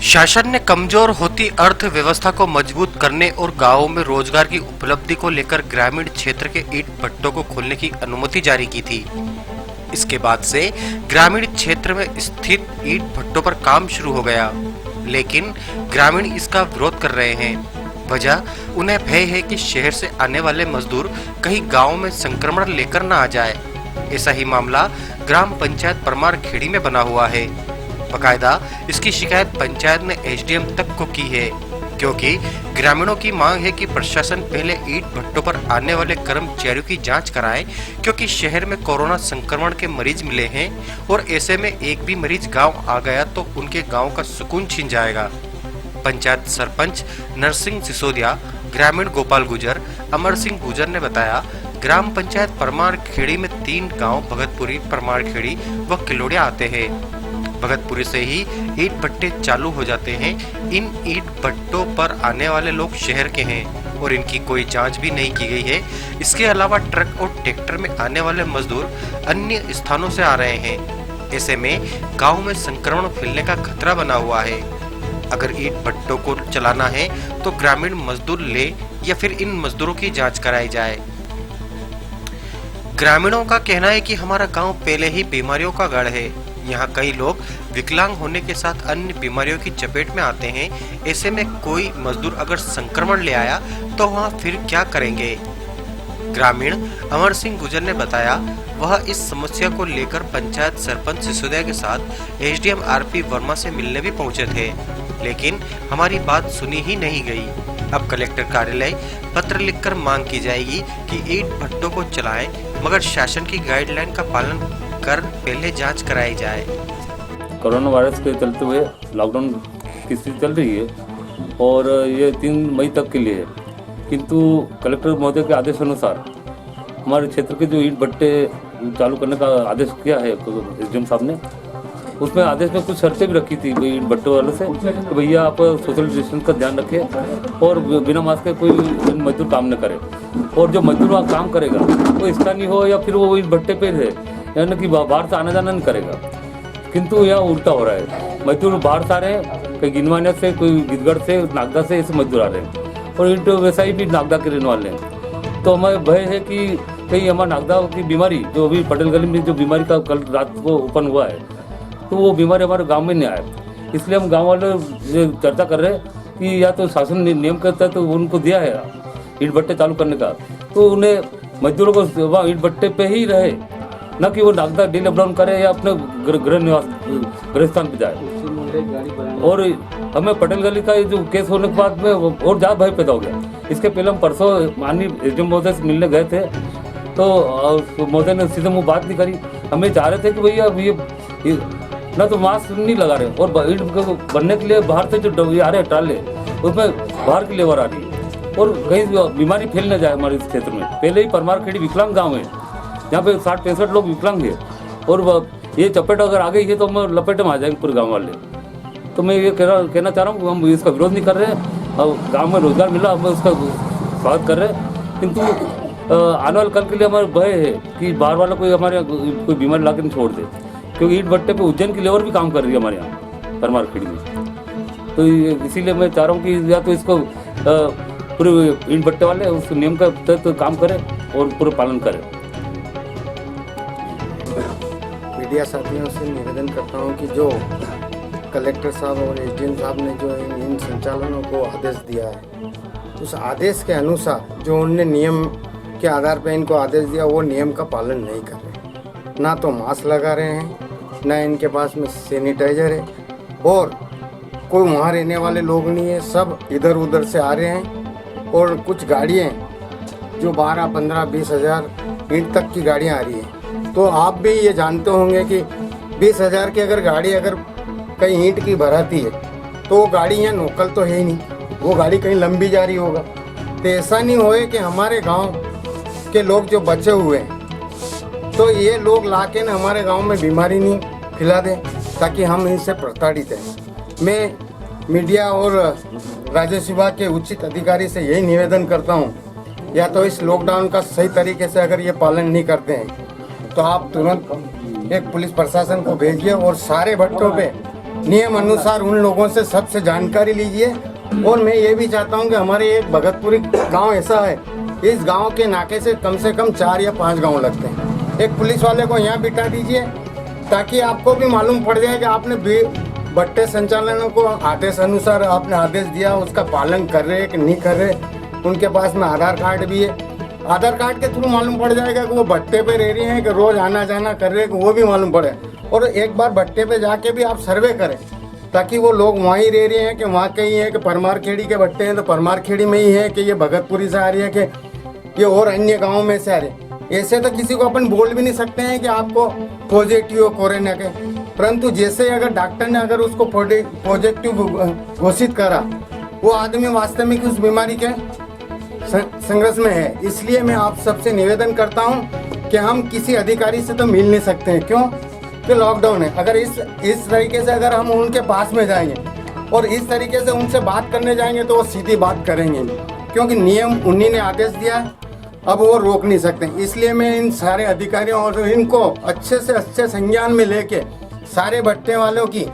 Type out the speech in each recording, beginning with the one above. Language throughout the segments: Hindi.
शासन ने कमजोर होती अर्थव्यवस्था को मजबूत करने और गांवों में रोजगार की उपलब्धि को लेकर ग्रामीण क्षेत्र के ईंट भट्टों को खोलने की अनुमति जारी की थी। इसके बाद से ग्रामीण क्षेत्र में स्थित ईंट भट्टों पर काम शुरू हो गया, लेकिन ग्रामीण इसका विरोध कर रहे हैं। वजह उन्हें भय है कि शहर से आने वाले मजदूर कहीं गांव में संक्रमण लेकर न आ जाए। ऐसा ही मामला ग्राम पंचायत परमार खेड़ी में बना हुआ है। बकायदा इसकी शिकायत पंचायत ने एसडीएम तक को की है, क्योंकि ग्रामीणों की मांग है कि प्रशासन पहले ईंट भट्टों पर आने वाले कर्मचारियों की जांच कराए, क्योंकि शहर में कोरोना संक्रमण के मरीज मिले हैं और ऐसे में एक भी मरीज गांव आ गया तो उनके गांव का सुकून छिन जाएगा। पंचायत सरपंच नरसिंह सिसोदिया, ग्रामीण गोपाल गुजर, अमर सिंह गुजर ने बताया, ग्राम पंचायत परमार खेड़ी में 3 गांव भगतपुरी, परमार खेड़ी व किलोड़िया आते हैं। भगतपुरी से ही ईंट भट्टे चालू हो जाते हैं। इन ईंट भट्टों पर आने वाले लोग शहर के हैं और इनकी कोई जांच भी नहीं की गई है। इसके अलावा ट्रक और ट्रैक्टर में आने वाले मजदूर अन्य स्थानों से आ रहे हैं। ऐसे में गांव में संक्रमण फैलने का खतरा बना हुआ है। अगर ईंट भट्टों को चलाना है तो ग्रामीण मजदूर ले या फिर इन मजदूरों की जांच कराई जाए। ग्रामीणों का कहना है कि हमारा गांव पहले ही बीमारियों का गढ़ है। यहाँ कई लोग विकलांग होने के साथ अन्य बीमारियों की चपेट में आते हैं। ऐसे में कोई मजदूर अगर संक्रमण ले आया तो वहाँ फिर क्या करेंगे। ग्रामीण अमर सिंह गुजर ने बताया, वह इस समस्या को लेकर पंचायत सरपंच सिसोदिया के साथ एसडीएम आरपी वर्मा से मिलने भी पहुंचे थे, लेकिन हमारी बात सुनी ही नहीं गई। अब कलेक्टर कार्यालय पत्र लिखकर मांग की जाएगी कि ईंट भट्टों को चलाएं, मगर शासन की गाइडलाइन का पालन कर पहले जांच कराई जाए। कोरोना वायरस के चलते हुए लॉकडाउन की स्थिति चल रही है और ये 3 मई तक के लिए है, किंतु कलेक्टर महोदय के आदेश अनुसार हमारे क्षेत्र के जो ईंट भट्टे चालू करने का आदेश किया है एसडीएम साहब ने, उसमें आदेश में कुछ शर्तें भी रखी थी ईंट भट्टे वालों से कि भैया आप सोशल डिस्टेंस का ध्यान रखें और बिना मास्क के कोई मजदूर काम न करे, और जो मजदूर वहाँ काम करेगा वो स्थानीय हो या फिर वो ईंट भट्टे पे है, यानी कि बाहर से आना जाना नहीं करेगा। किंतु यहाँ उल्टा हो रहा है, मजदूर बाहर से आ रहे हैं, कहीं गिनवाने से, कोई गिदगढ़ से, नागदा से ऐसे मजदूर आ रहे हैं और ईंट वैसा ही भी नागदा के रहने वाले हैं। तो हमें भय है कि कहीं हमारा नागदा की बीमारी जो अभी पटेल गली में जो बीमारी का कल रात को ओपन हुआ है, तो वो बीमारी हमारे गाँव में नहीं आए। इसलिए हम गाँव वाले चर्चा कर रहे हैं कि या तो शासन ने नियम करता है तो उनको दिया है ईंट भट्टे चालू करने का, तो उन्हें मजदूरों को वहाँ ईंट भट्टे पे ही रहे, न कि वो नागदा डेली अपडाउन करे या अपने गृह स्थान पे जाए। और हमें पटेल गली का जो केस होने के बाद में और ज़्यादा भय पैदा हो गया। इसके पहले हम परसों माननीय एसडीएम महोदय से मिलने गए थे, तो महोदय ने सीधे मुँह बात नहीं करी। हमें चाह रहे थे कि भैया ये ना तो मास्क नहीं लगा रहे और ईंट बनने के लिए बाहर से जो आ रहे हैं ट्राले, उसमें बाहर की लेबर आ रही है और कहीं बीमारी फैल न जाए हमारे इस क्षेत्र में। पहले ही परमार खेड़ी विकलांग गाँव है, यहाँ पे 60-65 लोग विकलांग है और ये चपेट अगर आ गई है तो हम लपेटे में आ जाएंगे पूरे गांव वाले। तो मैं ये कहना चाह रहा हूँ, हम इसका विरोध नहीं कर रहे हैं और गांव में रोजगार मिला, हम उसका स्वागत कर रहे हैं, किंतु आने वाले कल के लिए हमारे भय है कि बाहर वाला कोई हमारे कोई बीमारी ला के नहीं छोड़ दे, क्योंकि ईंट भट्टे पे उज्जैन की लेबर भी काम कर रही है हमारे यहाँ परमार खेड़ी में। तो इसीलिए मैं चाह रहा हूँ कि या तो इसको पूरे ईंट भट्टे वाले उस नियम का तहत काम करें और पूरा पालन करें। मीडिया साथियों से निवेदन करता हूं कि जो कलेक्टर साहब और एसडीएम साहब ने जो इन संचालनों को आदेश दिया है, उस आदेश के अनुसार जो उनने नियम के आधार पर इनको आदेश दिया, वो नियम का पालन नहीं कर रहे। ना तो मास्क लगा रहे हैं, ना इनके पास में सैनिटाइजर है, और कोई वहाँ रहने वाले लोग नहीं है, सब इधर उधर से आ रहे हैं। और कुछ गाड़ियाँ जो 12, 15, 20 हज़ार ईंट तक की गाड़ियाँ आ रही हैं। तो आप भी ये जानते होंगे कि 20,000 की अगर गाड़ी अगर कहीं ईंट की भराती है तो वो गाड़ी यहाँ लोकल तो है ही नहीं, वो गाड़ी कहीं लंबी जा रही होगा। तो ऐसा नहीं होए कि हमारे गांव के लोग जो बचे हुए हैं तो ये लोग ला के ना हमारे गांव में बीमारी नहीं फैला दें, ताकि हम इनसे प्रताड़ित हैं। मैं मीडिया और राजस्व विभाग के उचित अधिकारी से यही निवेदन करता हूँ, या तो इस लॉकडाउन का सही तरीके से अगर ये पालन नहीं करते हैं तो आप तुरंत एक पुलिस प्रशासन को भेजिए और सारे भट्टों पे नियम अनुसार उन लोगों से सबसे जानकारी लीजिए। और मैं ये भी चाहता हूँ कि हमारे एक भगतपुरी गांव ऐसा है, इस गांव के नाके से कम 4 या 5 गांव लगते हैं। एक पुलिस वाले को यहाँ बिठा दीजिए ताकि आपको भी मालूम पड़ जाए कि आपने भट्टे संचालकों को आदेश अनुसार आपने आदेश दिया, उसका पालन कर रहे हैं कि नहीं कर रहे। उनके पास में आधार कार्ड भी है, आधार कार्ड के थ्रू मालूम पड़ जाएगा कि वो भट्टे पे रह रहे हैं कि रोज आना जाना कर रहे हैं, कि वो भी मालूम पड़े। और एक बार भट्टे पे जाके भी आप सर्वे करें ताकि वो लोग वहीं रह रहे हैं कि वहाँ कहीं है कि परमार खेड़ी के भट्टे हैं तो परमार खेड़ी में ही है, कि ये भगतपुरी से आ रही है कि ये और अन्य गाँव में से आ रहे। ऐसे तो किसी को अपन बोल भी नहीं सकते हैं कि आपको पॉजिटिव हो कोरोना के, परंतु जैसे अगर डॉक्टर ने अगर उसको पॉजिटिव घोषित करा, वो आदमी वास्तविक उस बीमारी के संघर्ष में है। इसलिए मैं आप सबसे निवेदन करता हूं कि हम किसी अधिकारी से तो मिल नहीं सकते हैं, क्यों कि लॉकडाउन है। अगर इस तरीके से अगर हम उनके पास में जाएंगे और इस तरीके से उनसे बात करने जाएंगे तो वो सीधी बात करेंगे, क्योंकि नियम उन्हीं ने आदेश दिया है, अब वो रोक नहीं सकते। इसलिए मैं इन सारे अधिकारियों और इनको अच्छे से अच्छे संज्ञान में लेके सारे भट्टे वालों की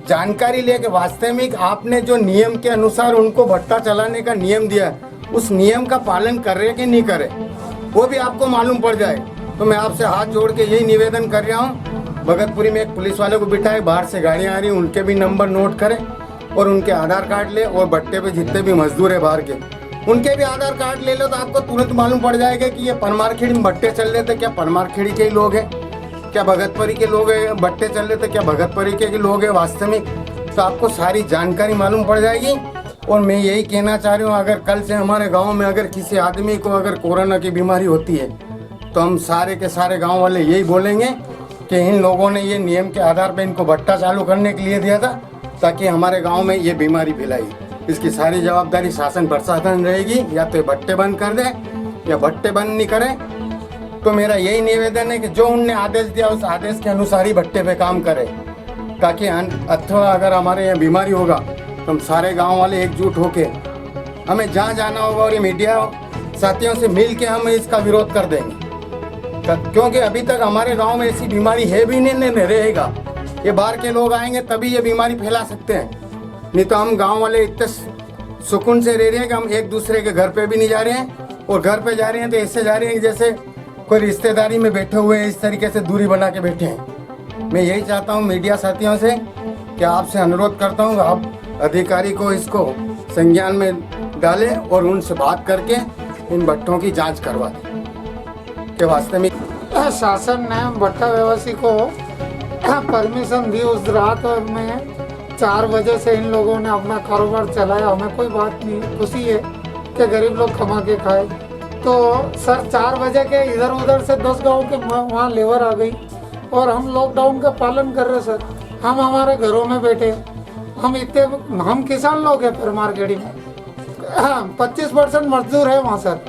जानकारी लेके वास्तविक आपने जो नियम के अनुसार उनको भट्टा चलाने का नियम दिया है, उस नियम का पालन कर रहे कि नहीं करे वो भी आपको मालूम पड़ जाए। तो मैं आपसे हाथ जोड़ के यही निवेदन कर रहा हूँ, भगतपुरी में एक पुलिस वाले को बिठाए, बाहर से गाड़ियाँ आ रही उनके भी नंबर नोट करें और उनके आधार कार्ड ले, और भट्टे पे जितने भी मजदूर है बाहर के उनके भी आधार कार्ड ले लो, तो आपको तुरंत मालूम पड़ जाएगा कि ये परमारखेड़ी में भट्टे चल रहे थे, क्या परमारखेड़ी के ही लोग हैं, क्या भगतपुरी के लोग हैं, भट्टे चल रहे थे क्या भगतपुरी के लोग हैं वास्तविक। तो आपको सारी जानकारी मालूम पड़ जाएगी। और मैं यही कहना चाह रही हूँ, अगर कल से हमारे गांव में अगर किसी आदमी को अगर कोरोना की बीमारी होती है तो हम सारे के सारे गांव वाले यही बोलेंगे कि इन लोगों ने ये नियम के आधार पर इनको भट्टा चालू करने के लिए दिया था ताकि हमारे गाँव में ये बीमारी फैलाई। इसकी सारी जवाबदारी शासन प्रशासन रहेगी, या तो भट्टे बंद कर दे या भट्टे बंद नहीं करे। तो मेरा यही निवेदन है कि जो उनने आदेश दिया उस आदेश के अनुसार ही भट्टे पे काम करे, ताकि अथवा अगर हमारे यहाँ बीमारी होगा तो हम सारे गांव वाले एकजुट होके हमें जहाँ जाना होगा और ये मीडिया साथियों से मिल के हम इसका विरोध कर देंगे, क्योंकि अभी तक हमारे गाँव में ऐसी बीमारी है भी नहीं रहेगा। ये बाहर के लोग आएंगे तभी ये बीमारी फैला सकते हैं, नहीं तो हम गांव वाले इतने सुकून से रह रहे हैं कि हम एक दूसरे के घर पे भी नहीं जा रहे हैं, और घर पे जा रहे हैं तो ऐसे जा रहे हैं जैसे कोई रिश्तेदारी में बैठे हुए हैं, इस तरीके से दूरी बना के बैठे हैं। मैं यही चाहता हूं मीडिया साथियों से कि आपसे अनुरोध करता हूं आप अधिकारी को इसको संज्ञान में डालें और उनसे बात करके इन भट्टों की जाँच करवा दें कि वास्तविक शासन ने भट्टा व्यवसायी को परमिशन दी उस रात में 4 बजे से इन लोगों ने अपना कारोबार चलाया। हमें कोई बात नहीं, खुशी है कि गरीब लोग कमा के खाए। तो सर 4 बजे के इधर उधर से 10 गांव के वहाँ लेबर आ गई और हम लॉकडाउन का पालन कर रहे सर। हम हमारे घरों में बैठे, हम किसान लोग हैं परमारखेड़ी में, 25% मजदूर है वहाँ सर।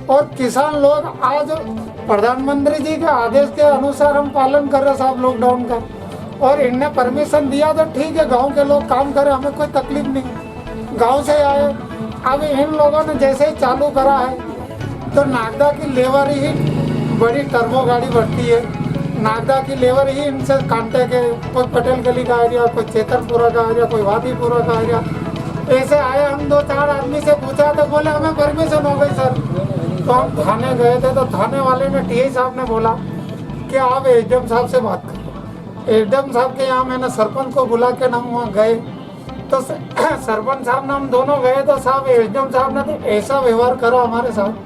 और किसान लोग आज प्रधानमंत्री जी के आदेश के अनुसार हम पालन कर रहे साहब लॉकडाउन का, और इनने परमिशन दिया तो ठीक है, गांव के लोग काम करें, हमें कोई तकलीफ नहीं। गांव से आए, अब इन लोगों ने जैसे ही चालू करा है तो नागदा की लेबर ही बड़ी टर्बो गाड़ी बढ़ती है, नागदा की लेबर ही इनसे कांटे के, कोई पटेल गली का एरिया, कोई चेतनपुरा का एरिया, कोई वादीपुरा का एरिया, ऐसे आए। हम 2-4 आदमी से पूछा तो बोले हमें परमिशन हो गई सर। तो हम थाने गए थे तो थाने वाले ने टीआई साहब ने बोला कि आप एसडीएम साहब से बात करें। एसडीएम साहब के यहाँ मैंने सरपंच को बुला के हम वहाँ गए तो सरपंच साहब ने हम दोनों गए तो साहब एसडीएम साहब ने तो ऐसा व्यवहार करा हमारे साथ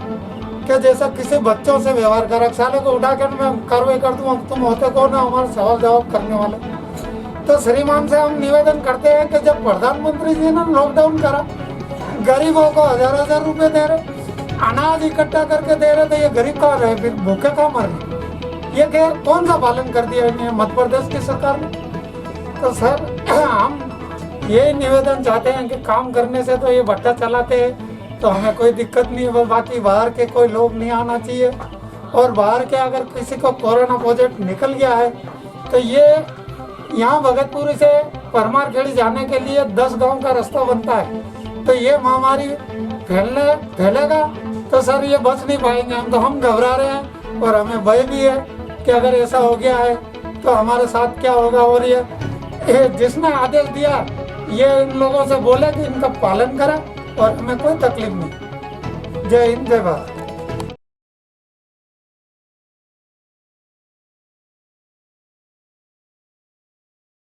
कि जैसा किसी बच्चों से व्यवहार करा। साले को उठा कर मैं कार्रवाई कर दूँ, तुम होते कौन है हमारे सवाल जवाब करने वाले। तो श्रीमान से हम निवेदन करते हैं कि जब प्रधानमंत्री जी ने लॉकडाउन करा, गरीबों को 1000-1000 रुपये दे रहे, अनाज इकट्ठा करके दे रहे, तो ये गरीब कहाँ रहे, फिर भूखे कहाँ मर गए। ये कौन सा पालन कर दिया है मध्य प्रदेश की सरकार ने। तो सर हम ये निवेदन चाहते हैं कि काम करने से तो ये भट्टा चलाते हैं तो हमें कोई दिक्कत नहीं है, बाकी बाहर के कोई लोग नहीं आना चाहिए। और बाहर के अगर किसी को कोरोना पॉजिटिव निकल गया है तो ये यहाँ भगतपुरी से परमारखेड़ी जाने के लिए 10 गांव का रास्ता बनता है, तो ये महामारी फैलेगा तो सर ये बच नहीं पाएंगे हम। तो हम घबरा रहे हैं और हमें भय भी है कि अगर ऐसा हो गया है तो हमारे साथ क्या होगा। और ये जिसने आदेश दिया ये इन लोगों से बोले कि इनका पालन करा और हमें कोई तकलीफ नहीं। जय हिंद, जय भारत।